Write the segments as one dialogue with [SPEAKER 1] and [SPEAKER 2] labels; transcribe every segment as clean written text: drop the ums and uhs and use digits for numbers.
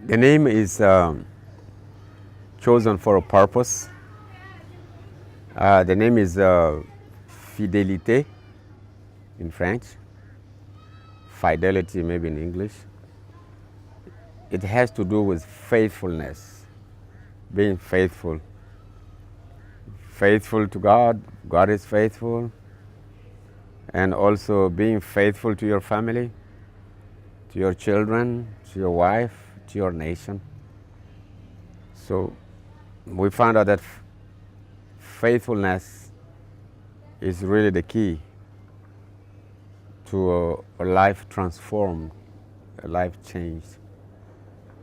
[SPEAKER 1] The name is chosen for a purpose. The name is Fidélité in French, Fidelity maybe in English. It has to do with faithfulness, being faithful. Faithful to God, God is faithful, and also being faithful to your family, to your children, to your wife, to your nation. So we found out that faithfulness is really the key to a life transformed, a life changed.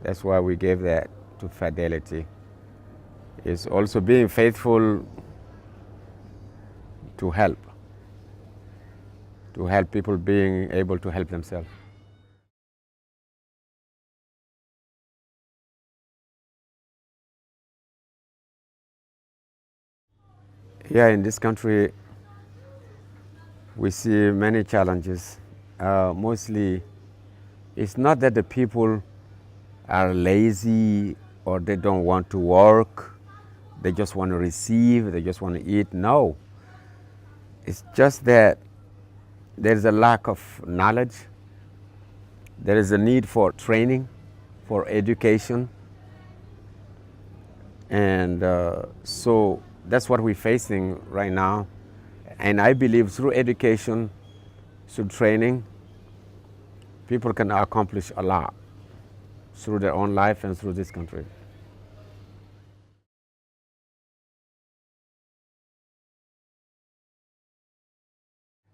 [SPEAKER 1] That's why we gave that to Fidelity. It's also being faithful to help people being able to help themselves. Yeah, in this country, we see many challenges. Mostly, it's not that the people are lazy or they don't want to work, they just want to receive, they just want to eat. No. It's just that there's a lack of knowledge, there is a need for training, for education, and so that's what we're facing right now. And I believe through education, through training, people can accomplish a lot through their own life and through this country.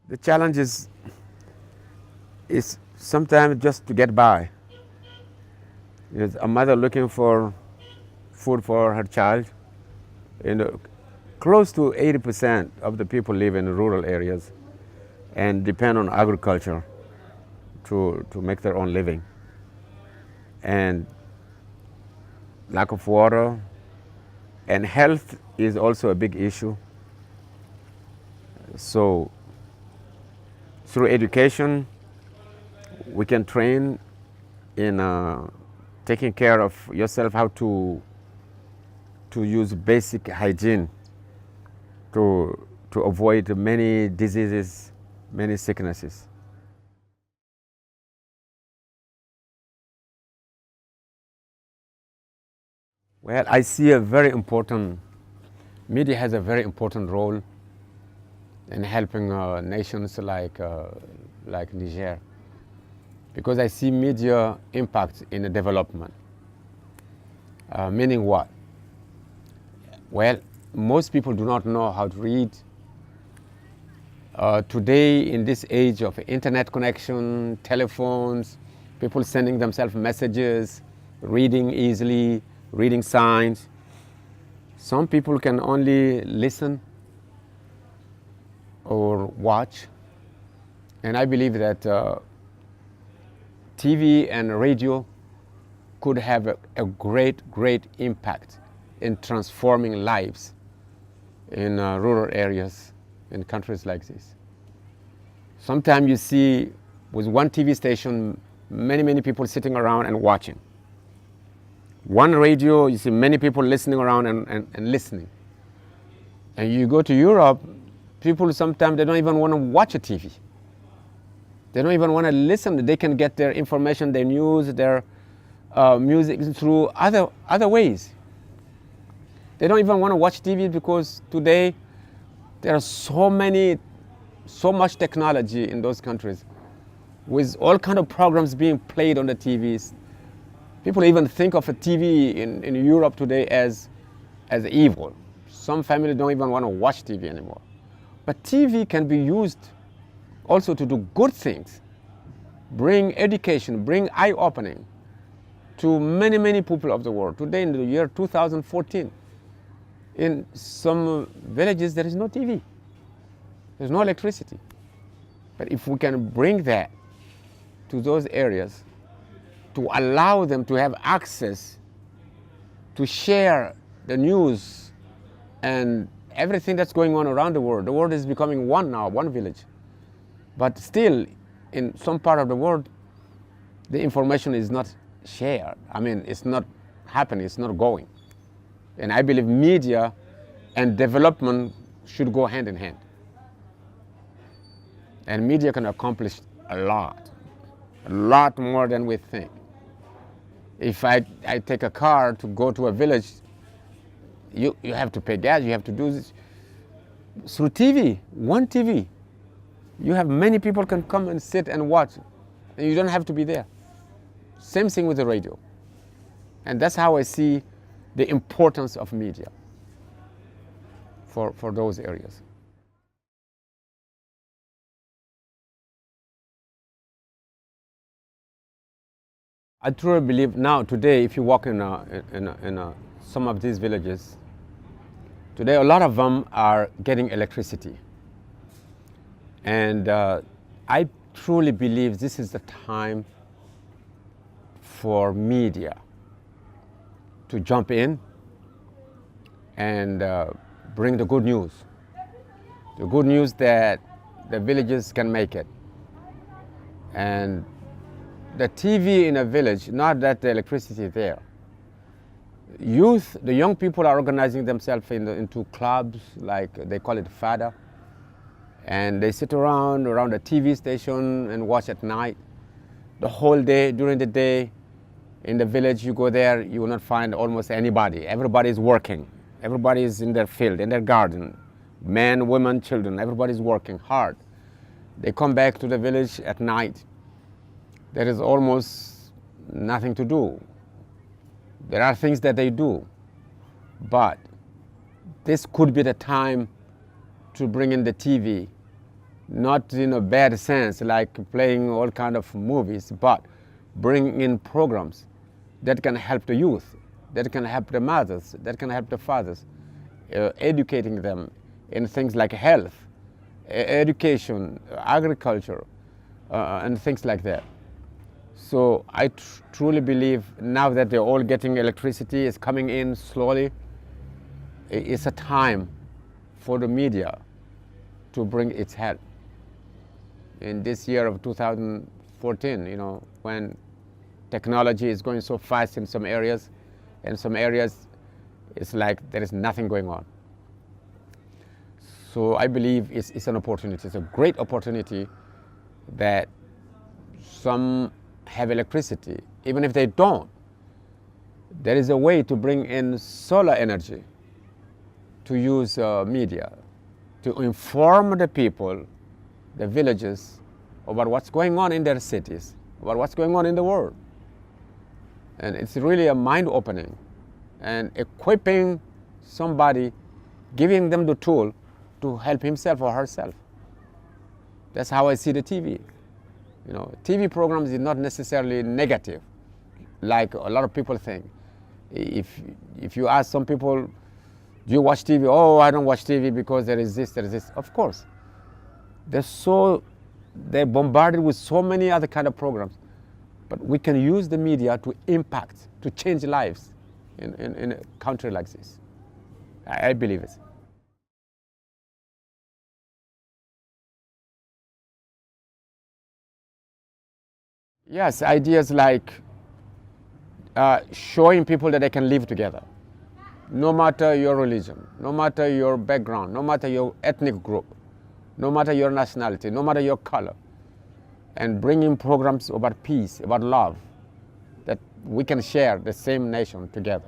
[SPEAKER 1] The challenge is sometimes just to get by. There's a mother looking for food for her child. Close to 80% of the people live in rural areas and depend on agriculture to make their own living. And lack of water and health is also a big issue. So through education, we can train in taking care of yourself, how to use basic hygiene to avoid many diseases, many sicknesses. Well, I see media has a very important role in helping nations like Niger, because I see media impact in the development. Meaning what? Well, most people do not know how to read. Today, in this age of internet connection, telephones, people sending themselves messages, reading easily, reading signs. Some people can only listen or watch. And I believe that TV and radio could have a great impact in transforming lives in rural areas, in countries like this. Sometimes you see with one TV station, many people sitting around and watching. One radio, you see many people listening around and listening. And you go to Europe, people sometimes they don't even want to watch a TV. They don't even want to listen. They can get their information, their news, their music through other ways. They don't even want to watch TV because today there are so much technology in those countries, with all kind of programs being played on the TVs. People even think of a TV in Europe today as evil. Some families don't even want to watch TV anymore. But TV can be used also to do good things, bring education, bring eye-opening to many people of the world. Today, in the year 2014, in some villages there is no TV, there's no electricity. But if we can bring that to those areas, to allow them to have access to share the news and everything that's going on around the world is becoming one now, one village. But still, in some part of the world, the information is not share. I mean, it's not happening, it's not going. And I believe media and development should go hand in hand. And media can accomplish a lot more than we think. If I take a car to go to a village, you have to pay gas, you have to do this. Through TV, one TV, you have many people can come and sit and watch, and you don't have to be there. Same thing with the radio. And that's how I see the importance of media for those areas. I truly believe now, today, if you walk in some of these villages, today a lot of them are getting electricity. And I truly believe this is the time for media to jump in and bring the good news. The good news that the villages can make it. And the TV in a village, not that the electricity is there. Youth, the young people are organizing themselves into clubs, like they call it fada. And they sit around a TV station and watch at night. The whole day, during the day, in the village, you go there, you will not find almost anybody. Everybody is working. Everybody is in their field, in their garden. Men, women, children, everybody's working hard. They come back to the village at night. There is almost nothing to do. There are things that they do, but this could be the time to bring in the TV, not in a bad sense, like playing all kind of movies, but bring in programs that can help the youth, that can help the mothers, that can help the fathers, educating them in things like health, education, agriculture, and things like that. So I truly believe now that they're all getting electricity, is coming in slowly, it's a time for the media to bring its help. In this year of 2014, you know, when technology is going so fast in some areas, and some areas it's like there is nothing going on. So I believe it's an opportunity, it's a great opportunity that some have electricity. Even if they don't, there is a way to bring in solar energy, to use media, to inform the people, the villages, about what's going on in their cities, about what's going on in the world. And it's really a mind-opening, and equipping somebody, giving them the tool to help himself or herself. That's how I see the TV. You know, TV programs is not necessarily negative, like a lot of people think. If you ask some people, do you watch TV? Oh, I don't watch TV because there is this, there is this. Of course. They're bombarded with so many other kind of programs. But we can use the media to impact, to change lives in a country like this. I believe it. Yes, ideas like showing people that they can live together, no matter your religion, no matter your background, no matter your ethnic group, no matter your nationality, no matter your color, and bringing programs about peace, about love, that we can share the same nation together.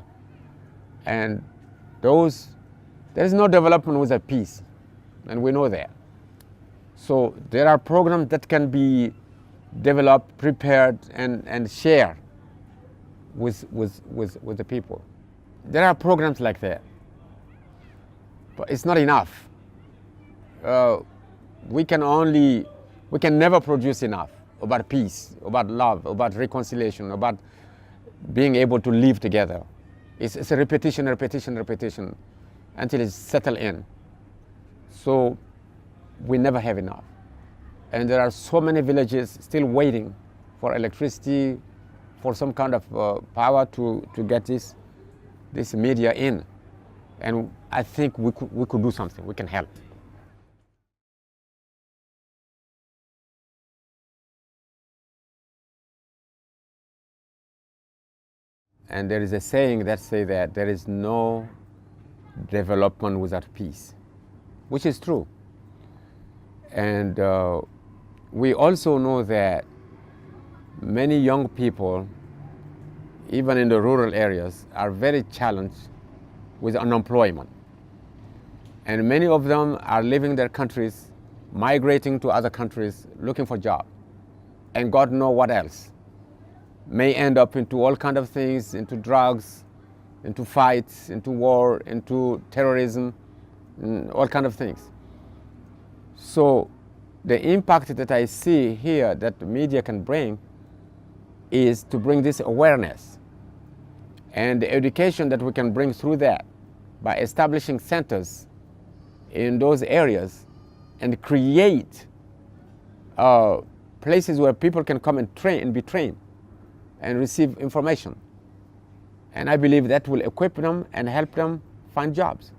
[SPEAKER 1] And there is no development without peace, and we know that. So there are programs that can be developed, prepared, and shared with the people. There are programs like that, but it's not enough. We can never produce enough about peace, about love, about reconciliation, about being able to live together. It's a repetition until it's settled in. So we never have enough. And there are so many villages still waiting for electricity, for some kind of power to get this media in. And I think we could do something, we can help. And there is a saying that says that there is no development without peace, which is true. And we also know that many young people, even in the rural areas, are very challenged with unemployment. And many of them are leaving their countries, migrating to other countries, looking for jobs. And God knows what else. May end up into all kinds of things, into drugs, into fights, into war, into terrorism, all kinds of things. So the impact that I see here that the media can bring is to bring this awareness and the education that we can bring through that by establishing centers in those areas and create places where people can come and train and be trained and receive information. And I believe that will equip them and help them find jobs.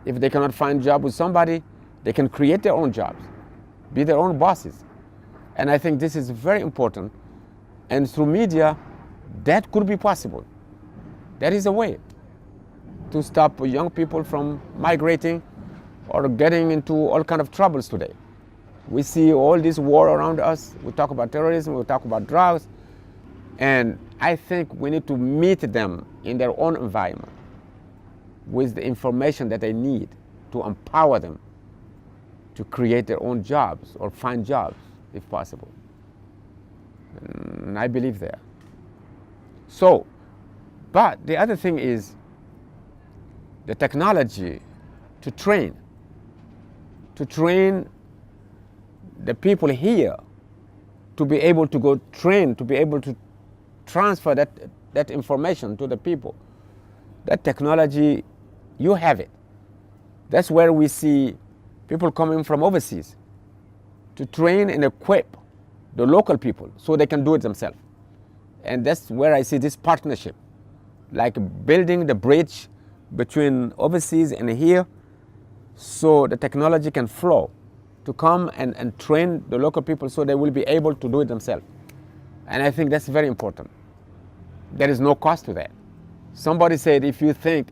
[SPEAKER 1] If they cannot find a job with somebody, they can create their own jobs, be their own bosses. And I think this is very important. And through media, that could be possible. That is a way to stop young people from migrating or getting into all kinds of troubles today. We see all this war around us. We talk about terrorism, we talk about drugs. And I think we need to meet them in their own environment with the information that they need to empower them to create their own jobs or find jobs if possible. And I believe there. So, but the other thing is the technology to train the people here to be able to go train, to be able to transfer that information to the people. That technology, you have it. That's where we see people coming from overseas to train and equip the local people so they can do it themselves. And that's where I see this partnership, like building the bridge between overseas and here so the technology can flow to come and train the local people so they will be able to do it themselves. And I think that's very important. There is no cost to that. Somebody said if you think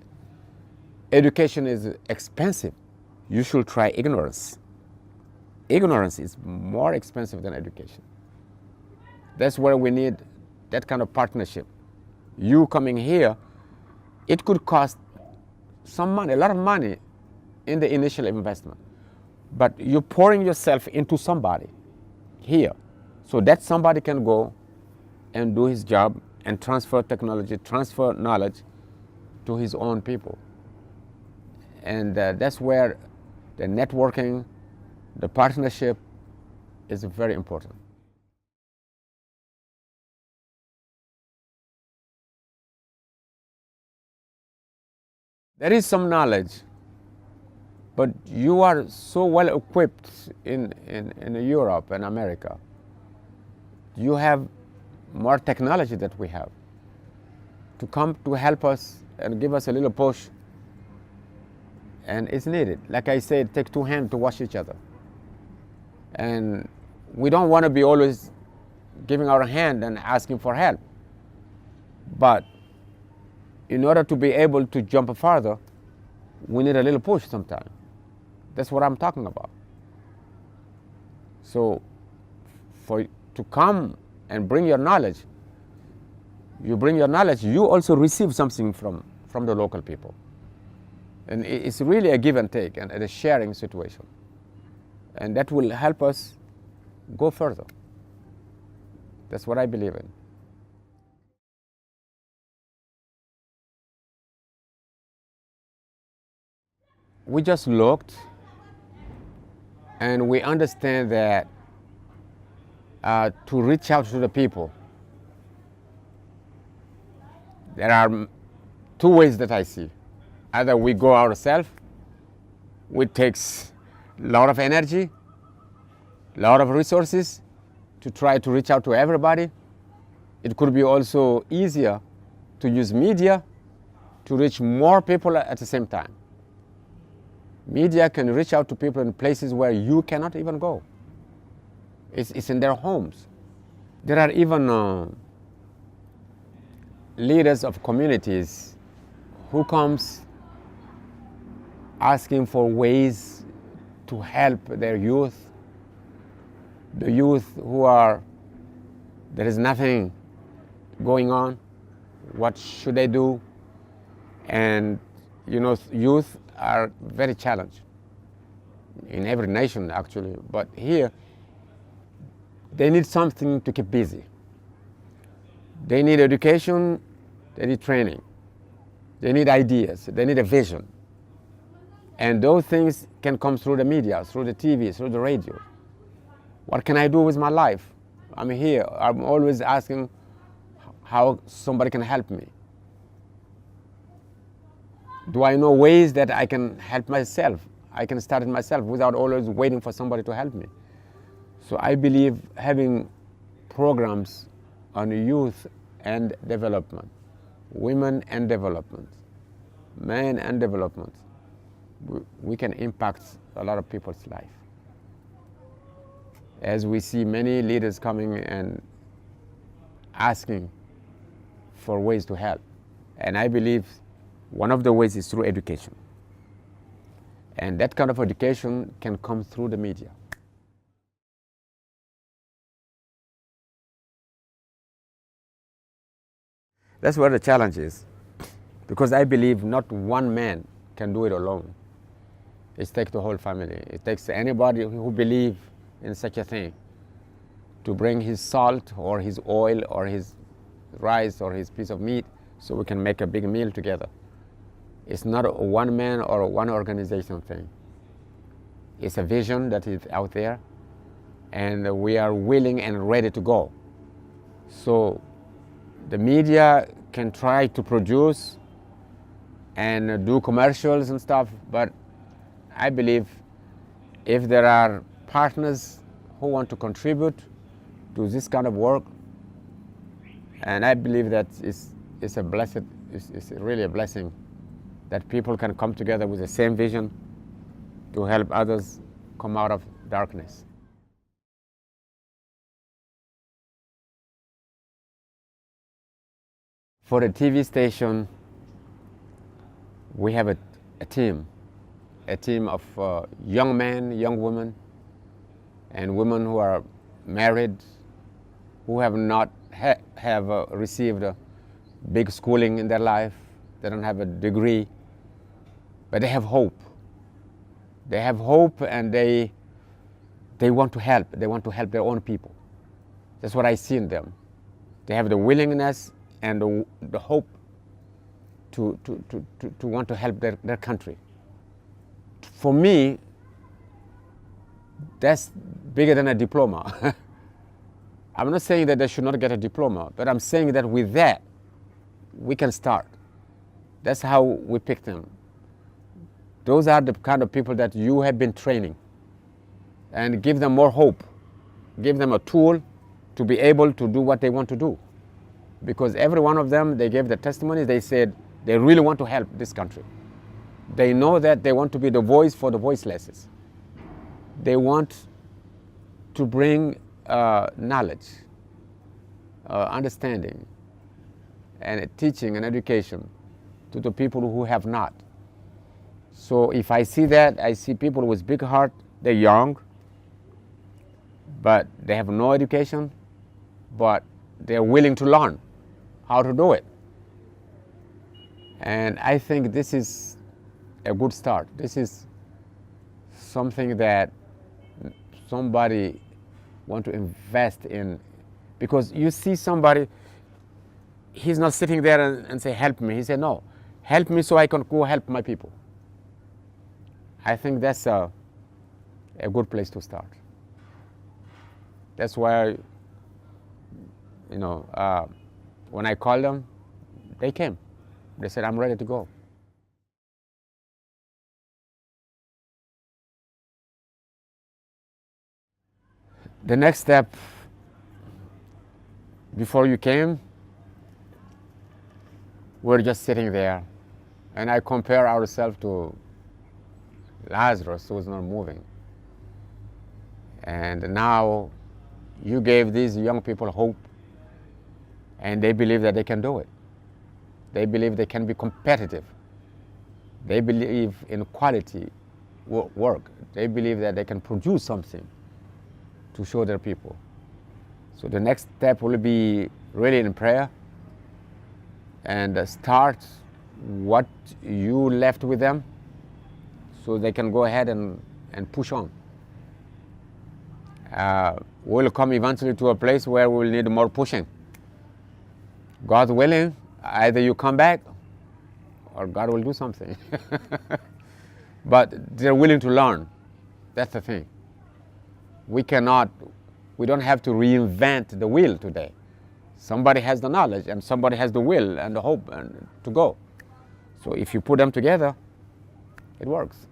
[SPEAKER 1] education is expensive, you should try ignorance. Ignorance is more expensive than education. That's where we need that kind of partnership. You coming here, it could cost some money, a lot of money in the initial investment. But you're pouring yourself into somebody here so that somebody can go and do his job and transfer technology, transfer knowledge to his own people. And that's where the networking, the partnership is very important. There is some knowledge, but you are so well equipped in Europe and America. You have more technology that we have to come to help us and give us a little push. And it's needed. Like I said, take two hands to wash each other. And we don't want to be always giving our hand and asking for help. But in order to be able to jump farther, we need a little push sometimes. That's what I'm talking about. So to come and bring your knowledge, you bring your knowledge, you also receive something from the local people. And it's really a give and take and a sharing situation. And that will help us go further. That's what I believe in. We just looked and we understand that to reach out to the people, there are two ways that I see. Either we go ourselves, which takes a lot of energy, a lot of resources to try to reach out to everybody. It could be also easier to use media to reach more people at the same time. Media can reach out to people in places where you cannot even go. It's in their homes. There are even leaders of communities who comes asking for ways to help their youth, the youth who are, there is nothing going on, what should they do? And you know, youth are very challenged in every nation actually, but here they need something to keep busy. They need education, they need training, they need ideas, they need a vision. And those things can come through the media, through the TV, through the radio. What can I do with my life? I'm here, I'm always asking how somebody can help me. Do I know ways that I can help myself? I can start it myself without always waiting for somebody to help me. So I believe having programs on youth and development, women and development, men and development, we can impact a lot of people's life. As we see many leaders coming and asking for ways to help. And I believe one of the ways is through education. And that kind of education can come through the media. That's where the challenge is, because I believe not one man can do it alone. It takes the whole family. It takes anybody who believes in such a thing to bring his salt or his oil or his rice or his piece of meat so we can make a big meal together. It's not a one man or a one organization thing. It's a vision that is out there, and we are willing and ready to go. So the media can try to produce and do commercials and stuff, but I believe if there are partners who want to contribute to this kind of work, and I believe that it's a blessed, it's really a blessing that people can come together with the same vision to help others come out of darkness. For the TV station, we have a team of young men, young women, and women who are married, who have not received a big schooling in their life. They don't have a degree, but they have hope. They have hope, and they want to help. They want to help their own people. That's what I see in them. They have the willingness and the hope to want to help their country. For me, that's bigger than a diploma. I'm not saying that they should not get a diploma, but I'm saying that with that, we can start. That's how we pick them. Those are the kind of people that you have been training, and give them more hope. Give them a tool to be able to do what they want to do. Because every one of them, they gave the testimonies, they said they really want to help this country. They know that they want to be the voice for the voicelesses. They want to bring knowledge, understanding, and teaching and education to the people who have not. So if I see that, I see people with big heart. They're young, but they have no education, but they're willing to learn how to do it. And I think this is a good start. This is something that somebody want to invest in, because you see somebody, he's not sitting there and say, help me. He said, no, help me so I can go help my people. I think that's a good place to start. That's why, you know, when I called them, they came. They said, I'm ready to go. The next step, before you came, we're just sitting there, and I compare ourselves to Lazarus, who was not moving. And now you gave these young people hope, and they believe that they can do it. They believe they can be competitive. They believe in quality work. They believe that they can produce something to show their people. So the next step will be really in prayer and start what you left with them so they can go ahead and push on. We'll come eventually to a place where we'll need more pushing. God willing, either you come back or God will do something. But they're willing to learn. That's the thing. We don't have to reinvent the wheel today. Somebody has the knowledge and somebody has the will and the hope and to go. So if you put them together, it works.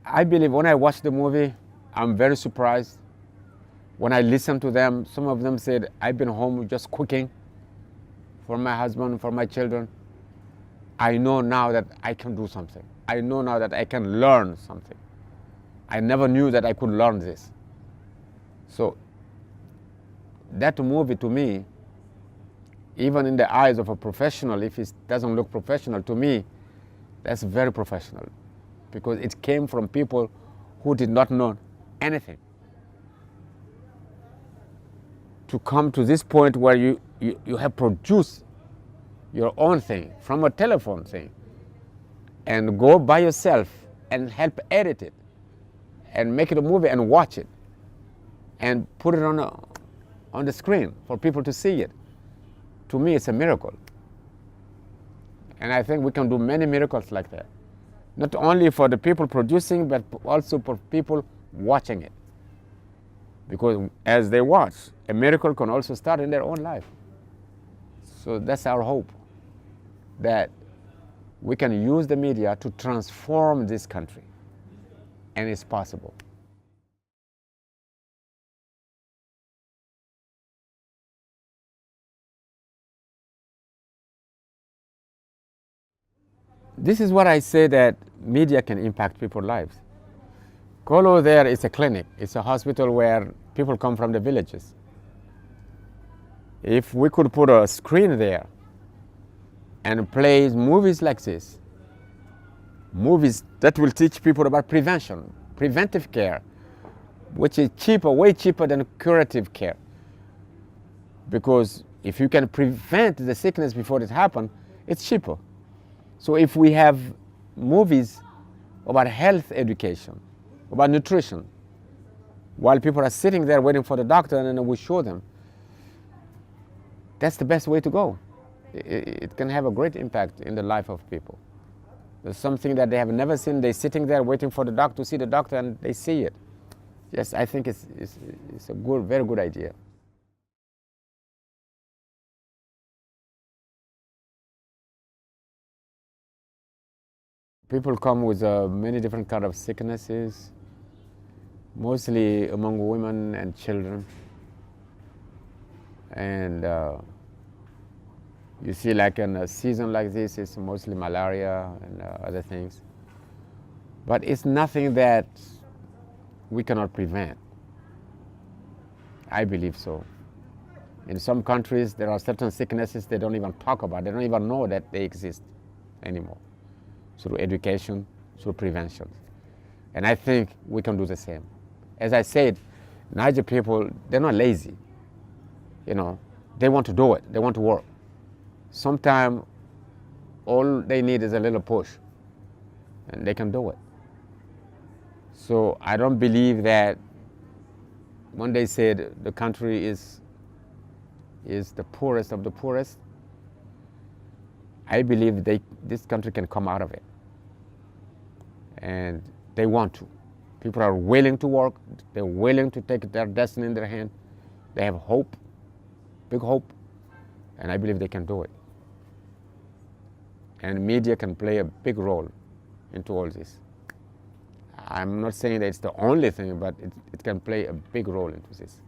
[SPEAKER 1] I believe when I watch the movie, I'm very surprised. When I listen to them, some of them said, I've been home just cooking for my husband, for my children. I know now that I can do something. I know now that I can learn something. I never knew that I could learn this. So that movie to me, even in the eyes of a professional, if it doesn't look professional, to me, that's very professional. Because it came from people who did not know anything. To come to this point where you have produced your own thing from a telephone thing and go by yourself and help edit it and make it a movie and watch it and put it on the screen for people to see it. To me, it's a miracle. And I think we can do many miracles like that. Not only for the people producing, but also for people watching it. Because as they watch, a miracle can also start in their own life. So that's our hope, that we can use the media to transform this country. And it's possible. This is what I say, that media can impact people's lives. Kollo there is a clinic. It's a hospital where people come from the villages. If we could put a screen there and play movies like this, movies that will teach people about prevention, preventive care, which is cheaper, way cheaper than curative care. Because if you can prevent the sickness before it happens, it's cheaper. So if we have movies about health education, about nutrition, while people are sitting there waiting for the doctor, and then we show them, that's the best way to go. It can have a great impact in the life of people. There's something that they have never seen. They're sitting there waiting for the doctor to see the doctor, and they see it. Yes, I think it's a good, very good idea. People come with many different kind of sicknesses, mostly among women and children. And you see, like in a season like this, it's mostly malaria and other things. But it's nothing that we cannot prevent. I believe so. In some countries, there are certain sicknesses they don't even talk about. They don't even know that they exist anymore. Through education, through prevention. And I think we can do the same. As I said, Niger people, they're not lazy. You know, they want to do it. They want to work. Sometimes all they need is a little push, and they can do it. So I don't believe that when they said the country is the poorest of the poorest, I believe this country can come out of it. And they want to. People are willing to work. They're willing to take their destiny in their hand. They have hope, big hope, and I believe they can do it. And media can play a big role into all this. I'm not saying that it's the only thing, but it can play a big role into this.